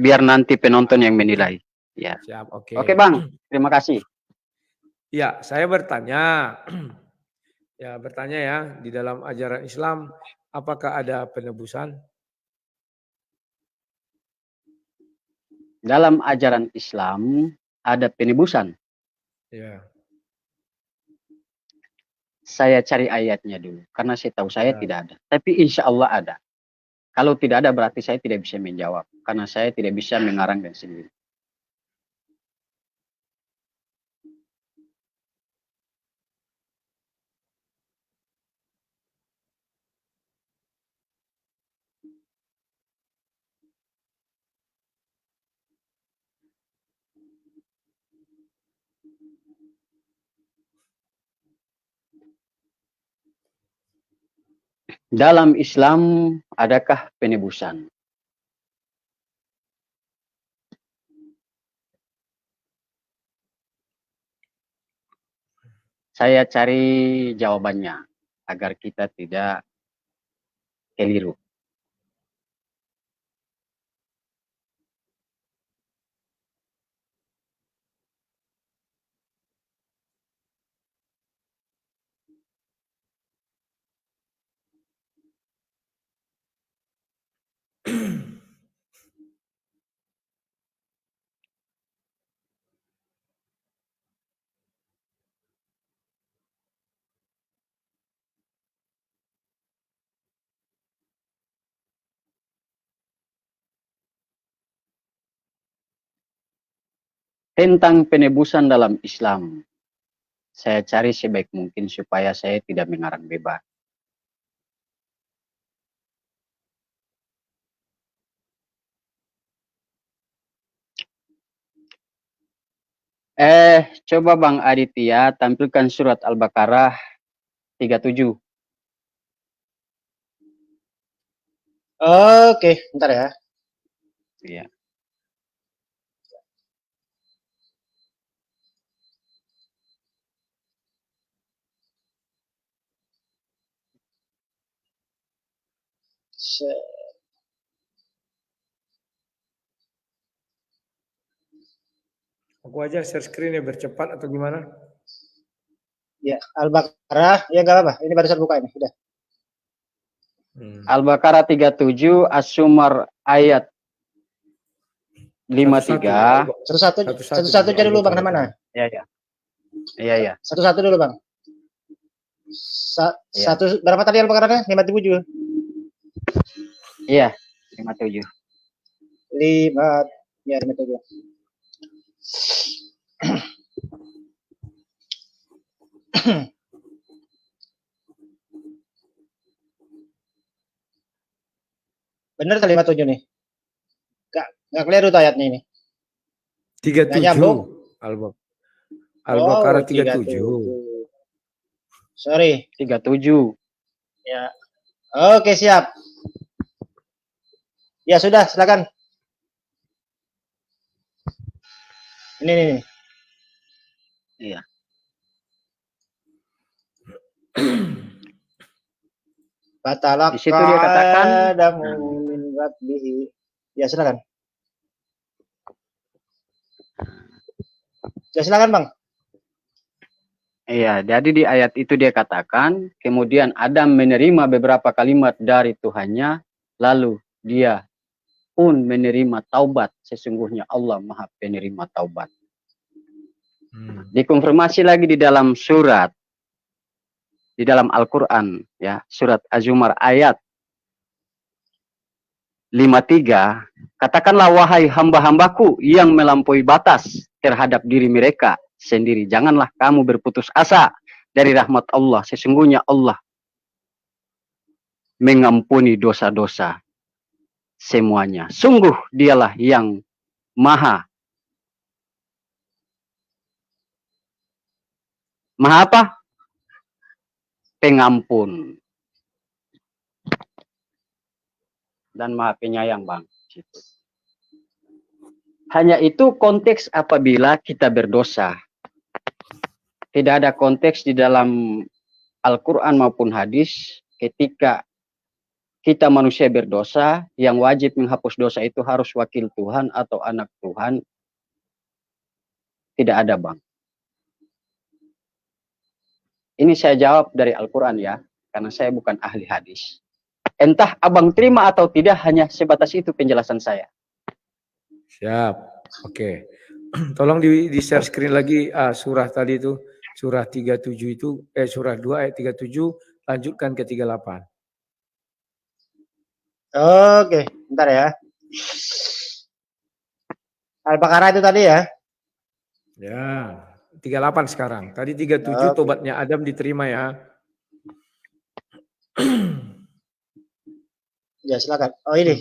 biar nanti penonton yang menilai. Ya. Siap, oke. Oke, Bang. Terima kasih. Ya, saya bertanya. Ya, bertanya ya, di dalam ajaran Islam apakah ada penebusan? Dalam ajaran Islam ada penebusan. Ya. Saya cari ayatnya dulu, karena saya tahu saya tidak ada. Tapi insya Allah ada. Kalau tidak ada berarti saya tidak bisa menjawab, karena saya tidak bisa mengarang dan sendiri. Dalam Islam adakah penebusan? Saya cari jawabannya agar kita tidak keliru. Tentang penebusan dalam Islam, saya cari sebaik mungkin supaya saya tidak mengarang bebas. Coba Bang Aditya tampilkan surat Al-Baqarah 37. Oke, bentar ya. Iya. Aku aja share screen ya bercepat atau gimana? Ya, Al-Baqarah, ya nggak apa-apa. Ini barusan buka ini, sudah. Al-Baqarah 37, As-Sumar ayat 53. Satu-satu jadi dulu Bang, mana? Iya. Iya. Satu-satu dulu Bang. Satu berapa tadi Al-Baqarahnya? 57. Iya, 57. 57. Bener tadi 57 nih. Nggak keliru tuh ayatnya ini. 37. Al-Baqarah 37. Sorry. 37. Ya. Oke, siap. Ya sudah, silakan. Ini. Iya. Di situ dia katakan ya silakan. Ya silakan Bang. Iya, jadi di ayat itu dia katakan, kemudian Adam menerima beberapa kalimat dari Tuhannya, lalu dia pun menerima taubat. Sesungguhnya Allah Maha Penerima taubat. Dikonfirmasi lagi di dalam surat, di dalam Al-Quran, ya, surat Az-Zumar ayat 53, katakanlah wahai hamba-hambaku yang melampaui batas terhadap diri mereka sendiri, janganlah kamu berputus asa dari rahmat Allah. Sesungguhnya Allah mengampuni dosa-dosa semuanya. Sungguh dialah yang maha apa? Pengampun dan maha penyayang, Bang. Hanya itu konteks apabila kita berdosa. Tidak ada konteks di dalam Al-Quran maupun hadis ketika kita manusia berdosa, yang wajib menghapus dosa itu harus wakil Tuhan atau anak Tuhan? Tidak ada, Bang. Ini saya jawab dari Al-Quran ya, karena saya bukan ahli hadis. Entah abang terima atau tidak, hanya sebatas itu penjelasan saya. Siap. Oke. Tolong di-share screen lagi surah tadi itu, surah 37 itu, surah 2 ayat 37, lanjutkan ke 38. Oke, bentar ya. Al-Baqarah itu tadi ya. Ya, 38 sekarang. Tadi 37 tobatnya Adam diterima ya. Ya, silakan. Oh, ini.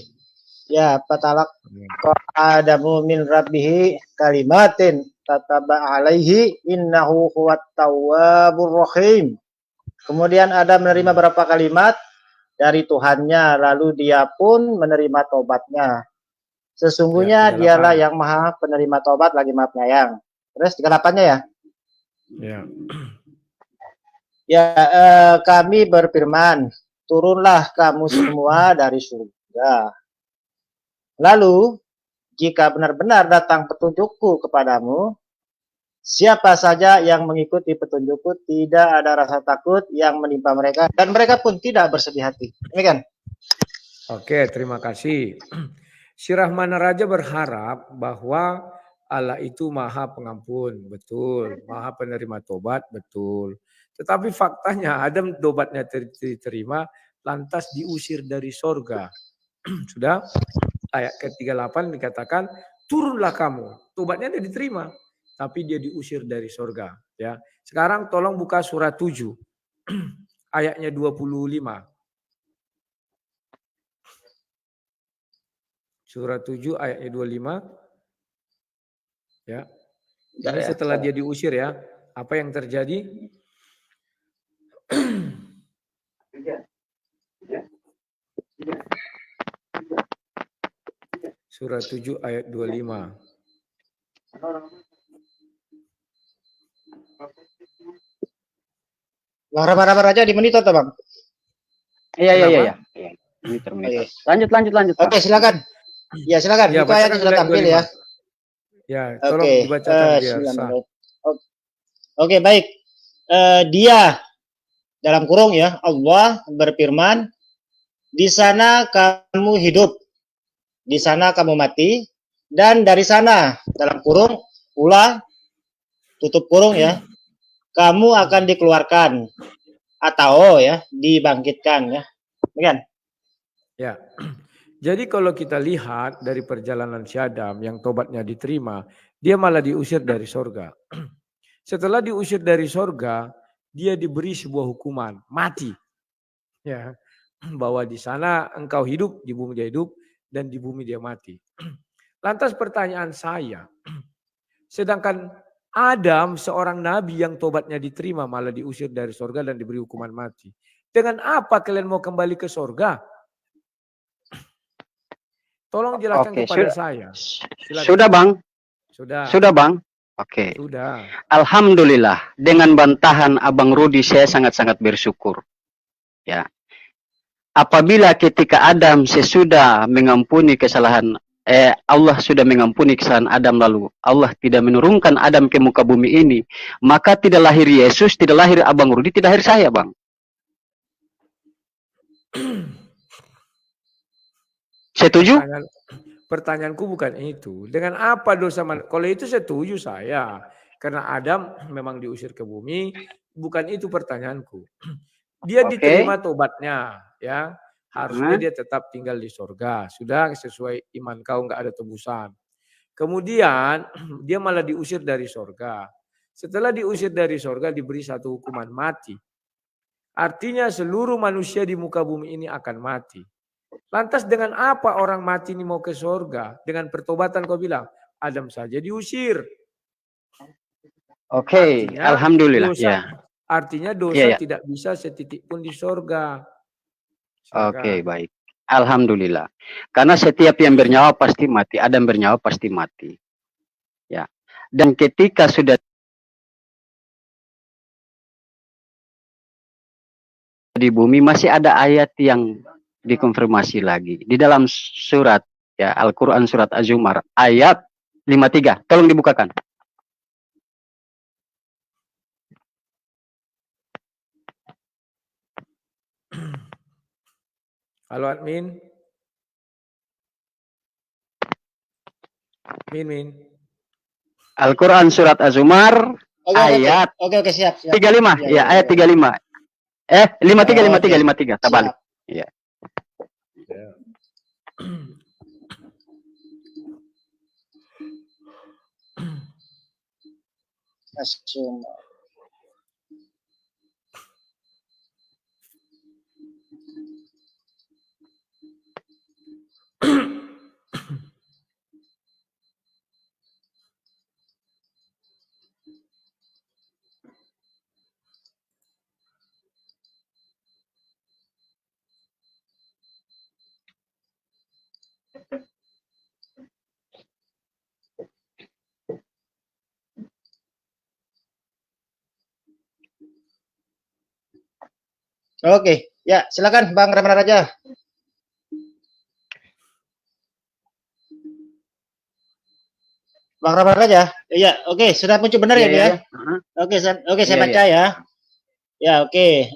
Ya, patalak Adamu min rabbihi kalimatin tataba alaihi innahu huwat tawwabur rahim. Kemudian Adam menerima berapa kalimat dari Tuhannya, lalu dia pun menerima tobatnya. Sesungguhnya ya, dialah yang maha penerima tobat lagi maaf penyayang. Terus 38-nya ya. Ya. Ya, kami berfirman, turunlah kamu semua dari surga. Lalu, jika benar-benar datang petunjukku kepadamu, siapa saja yang mengikuti petunjukku tidak ada rasa takut yang menimpa mereka, dan mereka pun tidak bersedih hati. Demikian. Oke, terima kasih. Si Rahmana Raja berharap bahwa Allah itu maha pengampun, betul. Maha penerima tobat, betul. Tetapi faktanya Adam tobatnya diterima, lantas diusir dari sorga. Sudah? Ayat ke-38 dikatakan, turunlah kamu. Tobatnya dia diterima, tapi dia diusir dari sorga. Ya. Sekarang tolong buka surah 7, ayatnya 25. Surah 7 ayatnya 25. Ya. Ini setelah dia diusir ya. Apa yang terjadi? Surah 7 ayat 25. Bang Rahman aja di monitor toh, Bang? Iya. Monitor. Lanjut. Oke, silakan. Ya, silakan. Ya, itu ayatnya sudah tampil ya. Ya, tolong dibacakan biar sah. Oke, baik. Dia dalam kurung ya, Allah berfirman, di sana kamu hidup, di sana kamu mati, dan dari sana dalam kurung pula tutup kurung ya, kamu akan dikeluarkan atau ya dibangkitkan ya. Demikian. Ya. Jadi kalau kita lihat dari perjalanan si Adam yang tobatnya diterima, dia malah diusir dari sorga. Setelah diusir dari sorga, dia diberi sebuah hukuman, mati. Ya, bahwa di sana engkau hidup, di bumi dia hidup, dan di bumi dia mati. Lantas pertanyaan saya, sedangkan Adam seorang nabi yang tobatnya diterima malah diusir dari sorga dan diberi hukuman mati. Dengan apa kalian mau kembali ke sorga? Tolong jelaskan kepada saya. Silakan. Sudah, Bang. Sudah, Bang. Oke. Sudah. Alhamdulillah, dengan bantahan Abang Rudi saya sangat-sangat bersyukur. Ya. Apabila ketika Adam sesudah mengampuni kesalahan Allah sudah mengampuni kesalahan Adam, lalu Allah tidak menurunkan Adam ke muka bumi ini, maka tidak lahir Yesus, tidak lahir Abang Rudi, tidak lahir saya, Bang. Setuju? Pertanyaanku bukan itu. Dengan apa dosa manusia? Kalau itu setuju saya. Karena Adam memang diusir ke bumi. Bukan itu pertanyaanku. Dia diterima tobatnya. Ya, harusnya dia tetap tinggal di surga. Sudah sesuai iman kau, nggak ada tebusan. Kemudian dia malah diusir dari surga. Setelah diusir dari surga diberi satu hukuman mati. Artinya seluruh manusia di muka bumi ini akan mati. Lantas dengan apa orang mati ini mau ke surga? Dengan pertobatan kau bilang, Adam saja diusir. Oke, alhamdulillah. Artinya dosa tidak bisa setitik pun di surga. Oke, baik. Alhamdulillah. Karena setiap yang bernyawa pasti mati, Adam bernyawa pasti mati. Ya. Dan ketika sudah di bumi masih ada ayat yang dikonfirmasi lagi. Di dalam surat ya Al-Qur'an surat Az-Zumar ayat 53. Tolong dibukakan. Halo admin. Min. Al-Qur'an surat Az-Zumar ayat Oke, siap. 35. Ya, ayat 35. 53 terbalik. Ya. Oke, ya silakan Bang Ramana Raja. Bang Ramana Raja, iya, oke, sudah muncul benar ya, ya? Oke, saya baca ya. Ya, oke.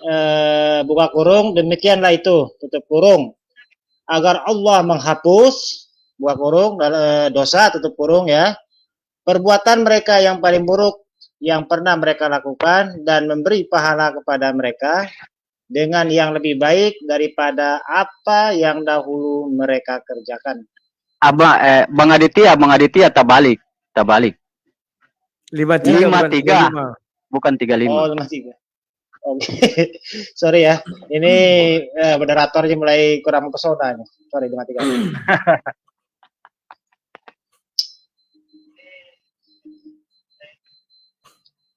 Buka kurung, demikianlah itu, tutup kurung. Agar Allah menghapus, buka kurung, dosa, tutup kurung ya. Perbuatan mereka yang paling buruk yang pernah mereka lakukan dan memberi pahala kepada mereka dengan yang lebih baik daripada apa yang dahulu mereka kerjakan. Bang Aditya terbalik. 53 bukan 35. Oh, 53. Oke. Sorry ya. Ini moderatornya mulai kurang mempesona. Sorry, 53.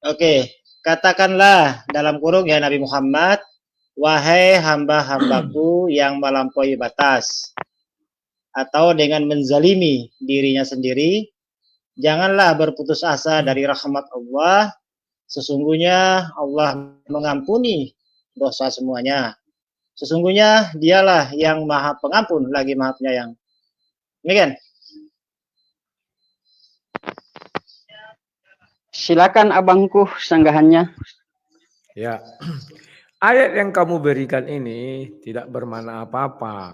Oke, katakanlah dalam kurung ya Nabi Muhammad, wahai hamba-hambaku yang melampaui batas atau dengan menzalimi dirinya sendiri, janganlah berputus asa dari rahmat Allah. Sesungguhnya Allah mengampuni dosa semuanya. Sesungguhnya dialah yang maha pengampun lagi maha penyayang. Demikian. Silakan abangku sanggahannya. Ya. Ayat yang kamu berikan ini tidak bermakna apa-apa.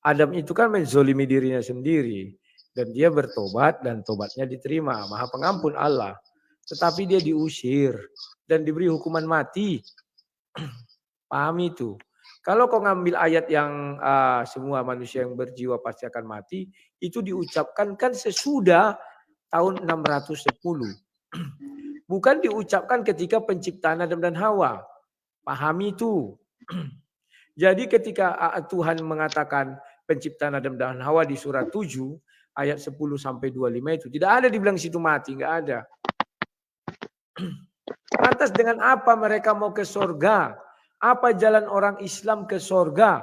Adam itu kan menzolimi dirinya sendiri. Dan dia bertobat dan tobatnya diterima. Maha pengampun Allah. Tetapi dia diusir dan diberi hukuman mati. Pahami itu. Kalau kau ngambil ayat yang semua manusia yang berjiwa pasti akan mati. Itu diucapkan kan sesudah tahun 610. Bukan diucapkan ketika penciptaan Adam dan Hawa. Pahami itu. Jadi ketika Tuhan mengatakan penciptaan Adam dan Hawa di surat 7 ayat 10 sampai 25 itu tidak ada dibilang situ mati, enggak ada. Lantas dengan apa mereka mau ke sorga? Apa jalan orang Islam ke sorga?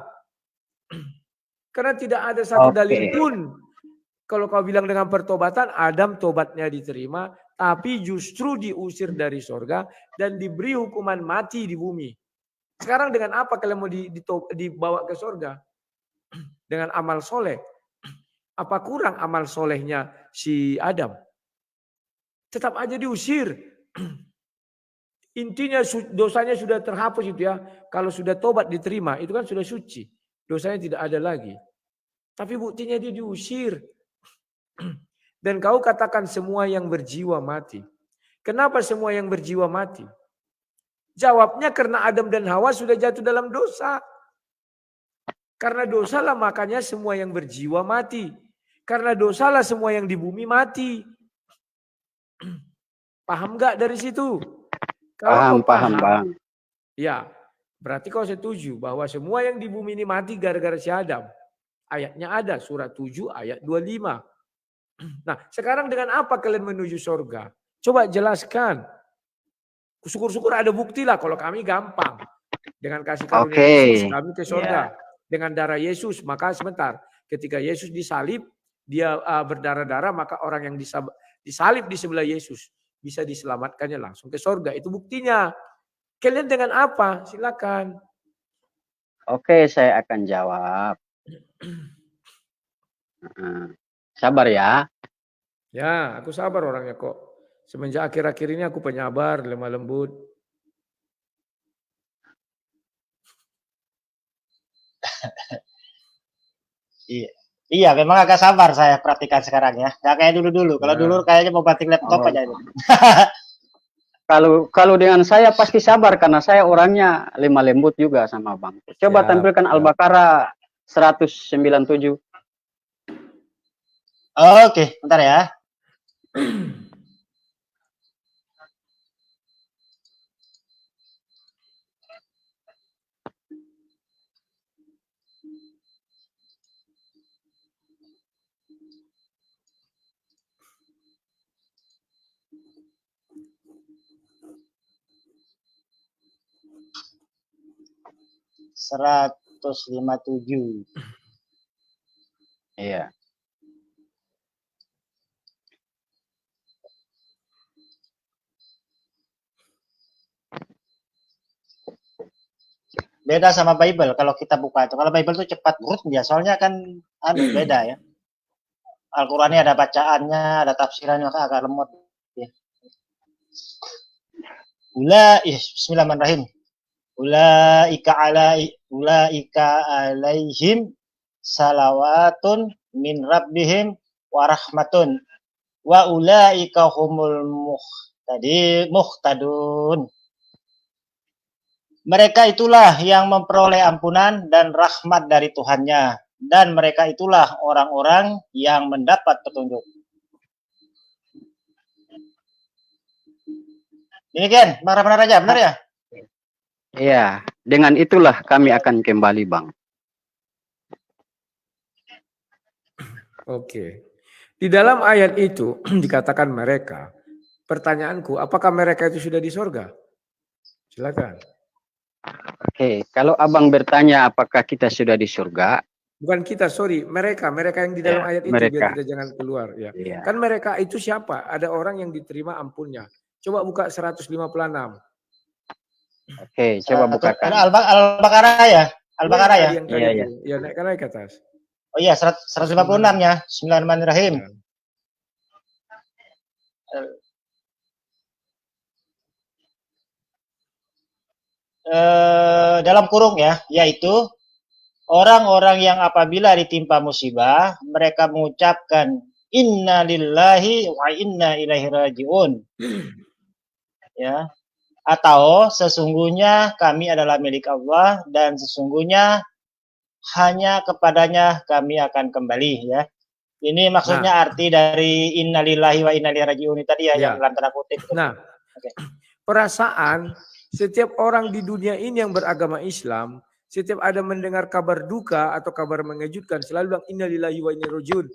Karena tidak ada satu dalil pun. Kalau kau bilang dengan pertobatan, Adam tobatnya diterima, tapi justru diusir dari sorga dan diberi hukuman mati di bumi. Sekarang dengan apa kalian mau dibawa ke sorga? Dengan amal soleh. Apa kurang amal solehnya si Adam? Tetap aja diusir. Intinya dosanya sudah terhapus itu ya. Kalau sudah tobat diterima, itu kan sudah suci. Dosanya tidak ada lagi. Tapi buktinya dia diusir. Dan kau katakan semua yang berjiwa mati. Kenapa semua yang berjiwa mati? Jawabnya karena Adam dan Hawa sudah jatuh dalam dosa. Karena dosalah makanya semua yang berjiwa mati. Karena dosalah semua yang di bumi mati. Paham gak dari situ? Kalau Paham. Ya, berarti kau setuju bahwa semua yang di bumi ini mati gara-gara si Adam. Ayatnya ada, surat 7 ayat 25. Nah, sekarang dengan apa kalian menuju surga? Coba jelaskan. Syukur-syukur ada bukti lah, kalau kami gampang. Dengan kasih karunia Yesus, kami ke surga. Dengan darah Yesus, maka sebentar. Ketika Yesus disalib, dia berdarah-darah, maka orang yang disalib di sebelah Yesus bisa diselamatkannya langsung ke surga. Itu buktinya. Kalian dengan apa? Silakan. Oke, saya akan jawab. Sabar ya. Ya, aku sabar orangnya kok. Semenjak akhir-akhir ini aku penyabar, lemah lembut. Iya. Iya, memang agak sabar saya perhatikan sekarang ya. Gak kayak dulu-dulu. Kalau Ya. dulu kayaknya mau banting laptop Oh. aja itu. Kalau dengan saya pasti sabar karena saya orangnya lemah lembut juga sama Bang. Coba Siap, tampilkan siap. Al-Baqarah 197. Oke, bentar ya. Seratus lima tujuh. Iya. Beda sama Bible kalau kita buka itu. Kalau Bible itu cepat brut ya, soalnya kan beda ya. Al-Qur'annya ada bacaannya, ada tafsirannya agak lemot ya. Bismillahirrahmanirrahim. Ulaika alaihim salawatun min rabbihim warahmatun wa ulaika humul muhtadun. Mereka itulah yang memperoleh ampunan dan rahmat dari Tuhannya, dan mereka itulah orang-orang yang mendapat petunjuk. Demikian, benar aja, benar ya? Iya, dengan itulah kami akan kembali, Bang. Oke. Di dalam ayat itu dikatakan mereka. Pertanyaanku, apakah mereka itu sudah di surga? Silakan. Oke, kalau Abang bertanya apakah kita sudah di surga? Bukan kita, sorry, mereka yang di dalam ayat itu, mereka. biar kita jangan keluar ya. Iya. Kan mereka itu siapa? Ada orang yang diterima ampunnya. Coba buka 156. Oke, coba bukakan. Al-Baqarah ya? Al-Baqarah ya? Iya. Ya, naik ke atas. Oh iya, 156-nya. Bismillahirrahmanirrahim. Dalam kurung ya, yaitu orang-orang yang apabila ditimpa musibah, mereka mengucapkan inna lillahi wa inna ilaihi raji'un. Ya. Atau sesungguhnya kami adalah milik Allah dan sesungguhnya hanya kepadanya kami akan kembali ya. Ini maksudnya arti dari inna lillahi wa inna ilaihi raji'un tadi ya, yang dalam tanda kutip. Nah, perasaan setiap orang di dunia ini yang beragama Islam, setiap ada mendengar kabar duka atau kabar mengejutkan, selalu bilang innalillahi wa inna ilaihi raji'un.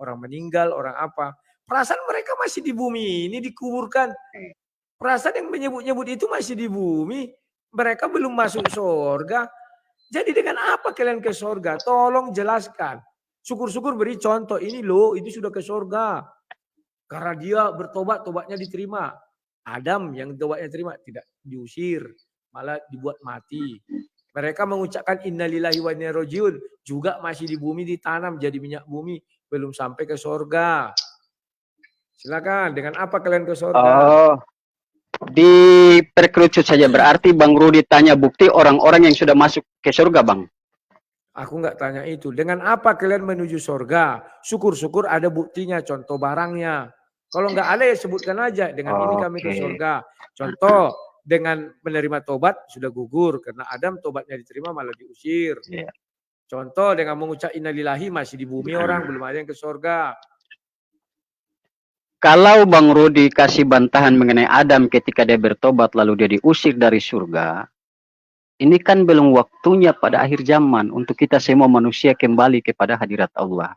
Orang meninggal, orang apa. Perasaan mereka masih di bumi ini dikuburkan. Perasaan yang menyebut-nyebut itu masih di bumi. Mereka belum masuk surga. Jadi dengan apa kalian ke surga? Tolong jelaskan. Syukur-syukur beri contoh. Ini loh, itu sudah ke surga. Karena dia bertobat, tobatnya diterima. Adam yang tobatnya terima tidak diusir, malah dibuat mati. Mereka mengucapkan innalillahi wa inna ilaihi raji'un, juga masih di bumi ditanam jadi minyak bumi, belum sampai ke surga. Silakan, dengan apa kalian ke surga? Oh, diperkerucut saja, berarti Bang Rudi tanya bukti orang-orang yang sudah masuk ke surga, Bang. Aku nggak tanya itu. Dengan apa kalian menuju surga? Syukur-syukur ada buktinya, contoh barangnya. Kalau nggak ada ya sebutkan aja. Dengan ini kami ke surga. Contoh, dengan menerima tobat sudah gugur. Karena Adam tobatnya diterima malah diusir. Contoh, dengan mengucap innalillahi masih di bumi orang. Belum ada yang ke surga. Kalau Bang Rudi kasih bantahan mengenai Adam ketika dia bertobat lalu dia diusir dari surga. Ini kan belum waktunya pada akhir zaman untuk kita semua manusia kembali kepada hadirat Allah.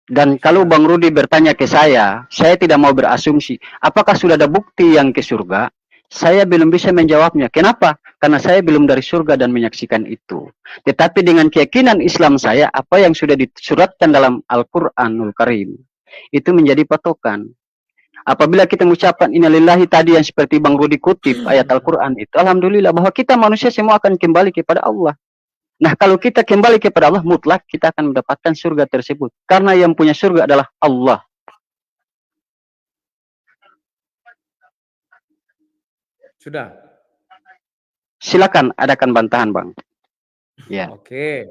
Dan kalau Bang Rudi bertanya ke saya tidak mau berasumsi, apakah sudah ada bukti yang ke surga? Saya belum bisa menjawabnya. Kenapa? Karena saya belum dari surga dan menyaksikan itu. Tetapi dengan keyakinan Islam saya, apa yang sudah disuratkan dalam Al-Quranul Karim, itu menjadi patokan. Apabila kita mengucapkan innalillahi tadi yang seperti Bang Rudi kutip ayat Al-Quran itu, alhamdulillah bahwa kita manusia semua akan kembali kepada Allah. Nah, kalau kita kembali kepada Allah, mutlak kita akan mendapatkan surga tersebut. Karena yang punya surga adalah Allah. Sudah. Silakan adakan bantahan, Bang. Ya. Oke.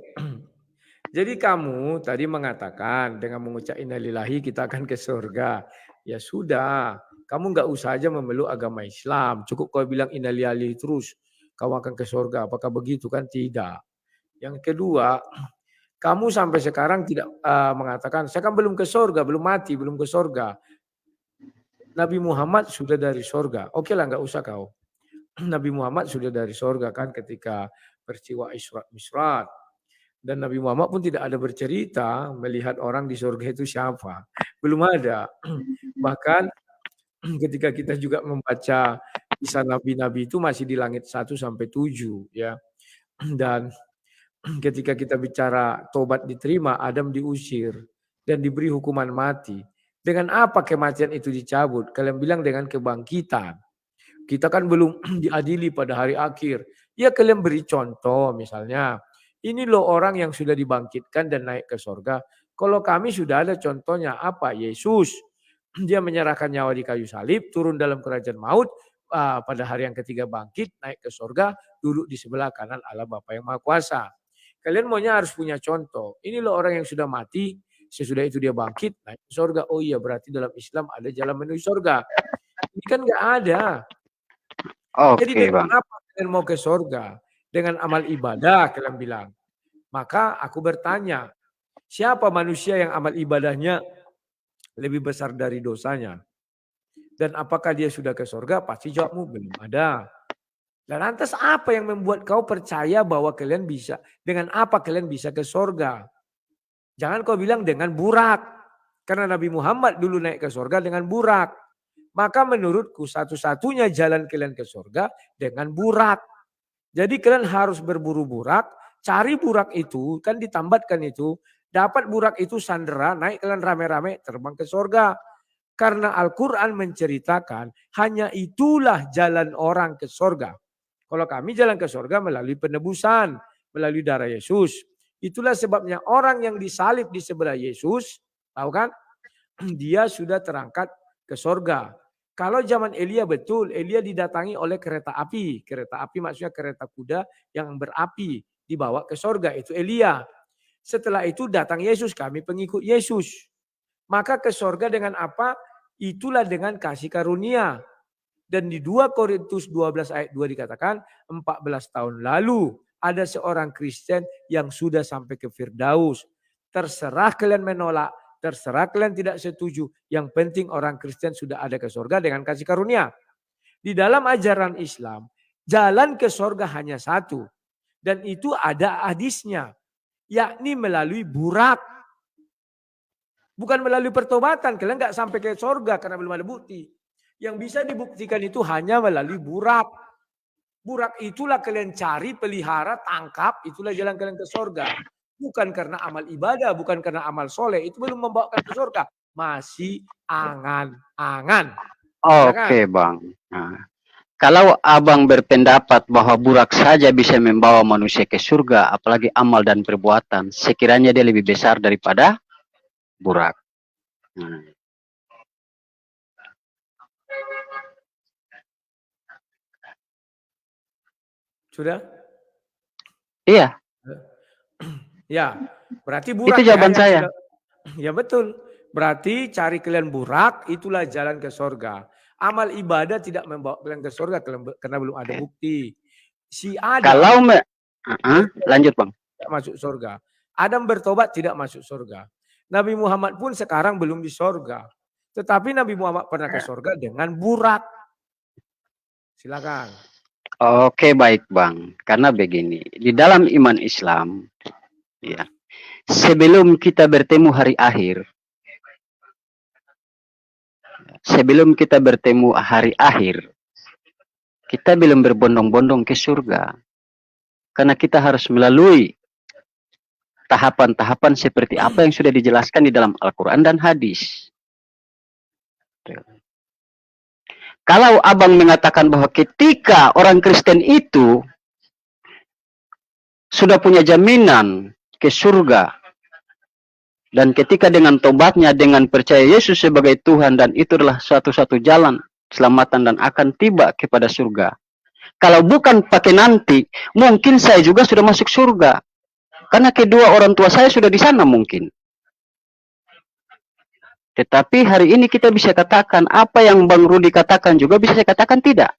Jadi kamu tadi mengatakan dengan mengucap innalillahi kita akan ke surga. Ya sudah, kamu nggak usah aja memeluk agama Islam. Cukup kau bilang innalillahi terus, kamu akan ke surga. Apakah begitu kan? Tidak. Yang kedua, kamu sampai sekarang tidak mengatakan, saya kan belum ke surga, belum mati, belum ke surga. Nabi Muhammad sudah dari surga. Oke lah, nggak usah kau. Nabi Muhammad sudah dari surga kan ketika peristiwa Isra Mi'raj. Dan Nabi Muhammad pun tidak ada bercerita melihat orang di surga itu siapa. Belum ada. Bahkan ketika kita juga membaca kisah nabi-nabi itu masih di langit 1 sampai 7 ya. Dan ketika kita bicara tobat diterima, Adam diusir dan diberi hukuman mati. Dengan apa kematian itu dicabut? Kalian bilang dengan kebangkitan. Kita kan belum diadili pada hari akhir. Ya kalian beri contoh misalnya. Ini loh orang yang sudah dibangkitkan dan naik ke surga. Kalau kami sudah ada contohnya apa? Yesus. Dia menyerahkan nyawa di kayu salib, turun dalam kerajaan maut. Pada hari yang ketiga bangkit, naik ke surga, duduk di sebelah kanan Allah Bapa yang Maha Kuasa. Kalian maunya harus punya contoh. Ini loh orang yang sudah mati, sesudah itu dia bangkit, naik ke surga. Oh iya berarti dalam Islam ada jalan menuju surga. Ini kan nggak ada. Jadi dengan apa kalian mau ke surga? Dengan amal ibadah kalian bilang. Maka aku bertanya, siapa manusia yang amal ibadahnya lebih besar dari dosanya? Dan apakah dia sudah ke surga? Pasti jawabmu belum ada. Dan lantas apa yang membuat kau percaya bahwa kalian bisa? Dengan apa kalian bisa ke surga? Jangan kau bilang dengan burak. Karena Nabi Muhammad dulu naik ke surga dengan burak. Maka menurutku satu-satunya jalan kalian ke surga dengan burak. Jadi kalian harus berburu burak, cari burak itu, kan ditambatkan itu, dapat burak itu sandera, naik kalian rame-rame terbang ke surga. Karena Al-Quran menceritakan hanya itulah jalan orang ke surga. Kalau kami jalan ke surga melalui penebusan, melalui darah Yesus. Itulah sebabnya orang yang disalib di sebelah Yesus, tahu kan? Dia sudah terangkat ke surga. Kalau zaman Elia betul, Elia didatangi oleh kereta api. Kereta api maksudnya kereta kuda yang berapi. Dibawa ke surga, itu Elia. Setelah itu datang Yesus, kami pengikut Yesus. Maka ke surga dengan apa? Itulah dengan kasih karunia. Dan di 2 Korintus 12 ayat 2 dikatakan, 14 tahun lalu ada seorang Kristen yang sudah sampai ke Firdaus. Terserah kalian menolak. Terserah kalian tidak setuju. Yang penting orang Kristen sudah ada ke surga dengan kasih karunia. Di dalam ajaran Islam, jalan ke surga hanya satu. Dan itu ada hadisnya. Yakni melalui burak. Bukan melalui pertobatan. Kalian nggak sampai ke surga karena belum ada bukti. Yang bisa dibuktikan itu hanya melalui burak. Burak itulah kalian cari, pelihara, tangkap. Itulah jalan kalian ke surga. Bukan karena amal ibadah, bukan karena amal soleh. Itu belum membawakan ke surga. Masih angan-angan. Oke, Bang. Nah, kalau Abang berpendapat bahwa burak saja bisa membawa manusia ke surga, apalagi amal dan perbuatan, sekiranya dia lebih besar daripada burak. Sudah? Iya. Ya, berarti burak. Itu jawaban saya. Ya betul. Berarti cari kalian burak, itulah jalan ke surga. Amal ibadah tidak membawa kalian ke surga karena belum ada bukti. Si Adam. Kalau lanjut Bang. Tidak masuk surga. Adam bertobat tidak masuk surga. Nabi Muhammad pun sekarang belum di surga. Tetapi Nabi Muhammad pernah ke surga dengan burak. Silakan. Oke, baik Bang. Karena begini, di dalam iman Islam, ya, sebelum kita bertemu hari akhir, kita belum berbondong-bondong ke surga. Karena kita harus melalui tahapan-tahapan seperti apa yang sudah dijelaskan di dalam Al-Quran dan hadis. Kalau abang mengatakan bahwa ketika orang Kristen itu sudah punya jaminan ke surga, dan ketika dengan tobatnya, dengan percaya Yesus sebagai Tuhan, dan itu adalah satu-satu jalan keselamatan dan akan tiba kepada surga. Kalau bukan pakai nanti, mungkin saya juga sudah masuk surga. Karena kedua orang tua saya sudah di sana mungkin. Tetapi hari ini kita bisa katakan, apa yang Bang Rudi katakan juga bisa saya katakan tidak.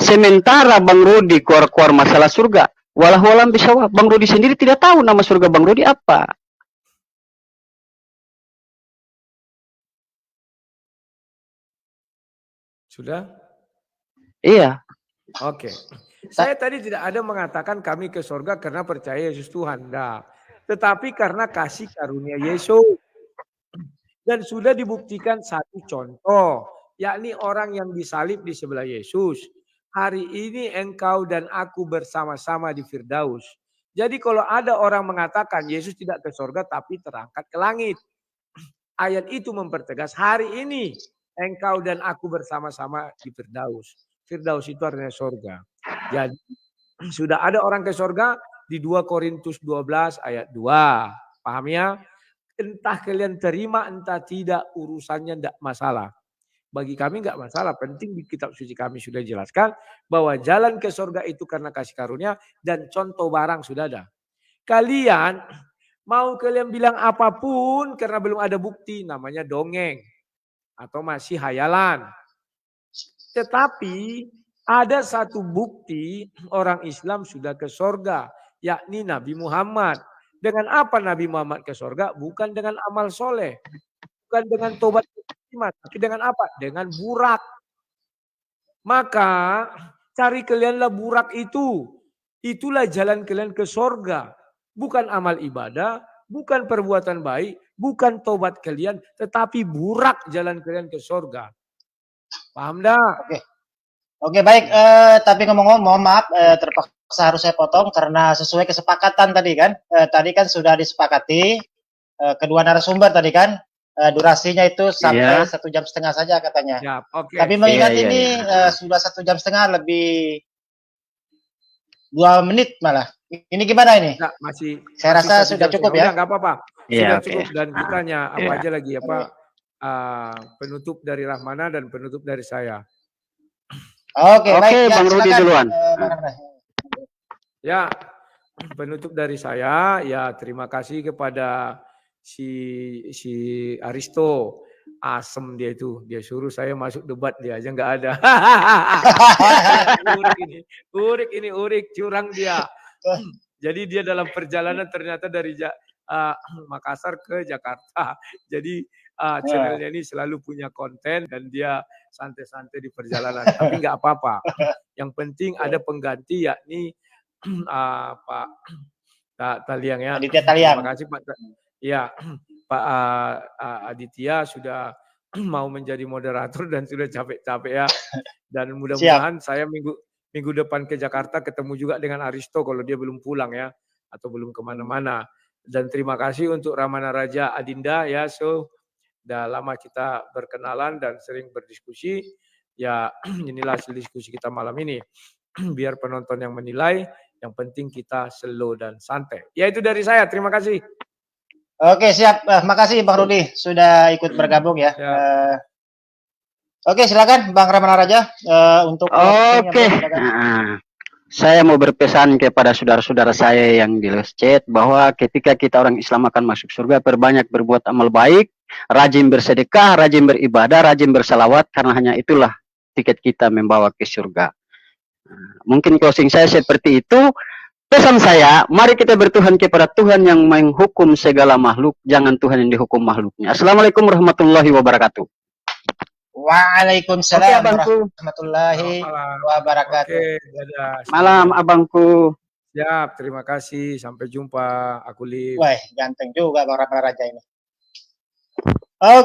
Sementara Bang Rudi keluar masalah surga, walau bisa Bang Rudi sendiri tidak tahu nama surga Bang Rudi apa. Sudah? Iya. Oke. Saya tadi tidak ada mengatakan kami ke surga karena percaya Yesus Tuhan. Nah, tetapi karena kasih karunia Yesus. Dan sudah dibuktikan satu contoh, yakni orang yang disalib di sebelah Yesus. Hari ini engkau dan aku bersama-sama di Firdaus. Jadi kalau ada orang mengatakan Yesus tidak ke surga tapi terangkat ke langit. Ayat itu mempertegas hari ini engkau dan aku bersama-sama di Firdaus. Firdaus itu artinya surga. Jadi sudah ada orang ke surga di 2 Korintus 12 ayat 2. Paham ya? Entah kalian terima, entah tidak, urusannya tidak masalah. Bagi kami enggak masalah. Penting di kitab suci kami sudah jelaskan bahwa jalan ke surga itu karena kasih karunia dan contoh barang sudah ada. Kalian mau kalian bilang apapun karena belum ada bukti, namanya dongeng atau masih hayalan. Tetapi ada satu bukti orang Islam sudah ke surga, yakni Nabi Muhammad. Dengan apa Nabi Muhammad ke surga? Bukan dengan amal soleh. Bukan dengan tobat. Tapi dengan apa? Dengan burak. Maka cari kalianlah burak itu. Itulah jalan kalian ke surga. Bukan amal ibadah. Bukan perbuatan baik. Bukan tobat kalian. Tetapi burak jalan kalian ke surga. Paham dah? Oke, baik. Tapi ngomong-ngomong, maaf, terpaksa harus saya potong karena sesuai kesepakatan tadi kan. Tadi kan sudah disepakati kedua narasumber tadi kan. Durasinya itu sampai 1,5 jam saja katanya. Ya, okay. Tapi mengingat ini sudah 1,5 jam lebih 2 menit malah. Ini gimana ini? Nah, masih. Saya rasa sudah cukup ya. Enggak apa-apa. Sudah cukup dan kita hanya apa aja lagi apa penutup dari Rahmana dan penutup dari saya. Oke, baik. Bang Rudi duluan. Ya, penutup dari saya, ya terima kasih kepada si Aristo. Asem dia itu, dia suruh saya masuk debat, dia aja nggak ada. Urik curang dia. Jadi dia dalam perjalanan ternyata dari Makassar ke Jakarta. Jadi channelnya ini selalu punya konten dan dia santai-santai di perjalanan. Tapi nggak apa-apa. Yang penting ada pengganti yakni Pak Taliang ya. Aditya Taliang. Terima kasih Pak. Ya, Pak Aditya sudah mau menjadi moderator dan sudah capek-capek ya. Dan mudah-mudahan saya minggu depan ke Jakarta ketemu juga dengan Aristo kalau dia belum pulang ya atau belum kemana-mana. Dan terima kasih untuk Ramana Raja Adinda ya. So, udah lama kita berkenalan dan sering berdiskusi. Ya, inilah hasil diskusi kita malam ini. Biar penonton yang menilai, yang penting kita slow dan santai. Ya itu dari saya, terima kasih. Oke, siap. Makasih Bang Rudi sudah ikut bergabung ya. Oke, silakan Bang Ramana Raja untuk. Oke. Saya mau berpesan kepada saudara-saudara saya yang di live chat bahwa ketika kita orang Islam akan masuk surga, perbanyak berbuat amal baik, rajin bersedekah, rajin beribadah, rajin bersalawat, karena hanya itulah tiket kita membawa ke surga. Mungkin closing saya seperti itu. Pesan saya, mari kita bertuhan kepada Tuhan yang menghukum segala makhluk, jangan Tuhan yang dihukum makhluknya. Assalamualaikum warahmatullahi wabarakatuh. Waalaikumsalam warahmatullahi wabarakatuh. Malam abangku. Siap, terima kasih. Sampai jumpa. Aku Liv. Wah, ganteng juga Bang Ramana Raja ini. Oke.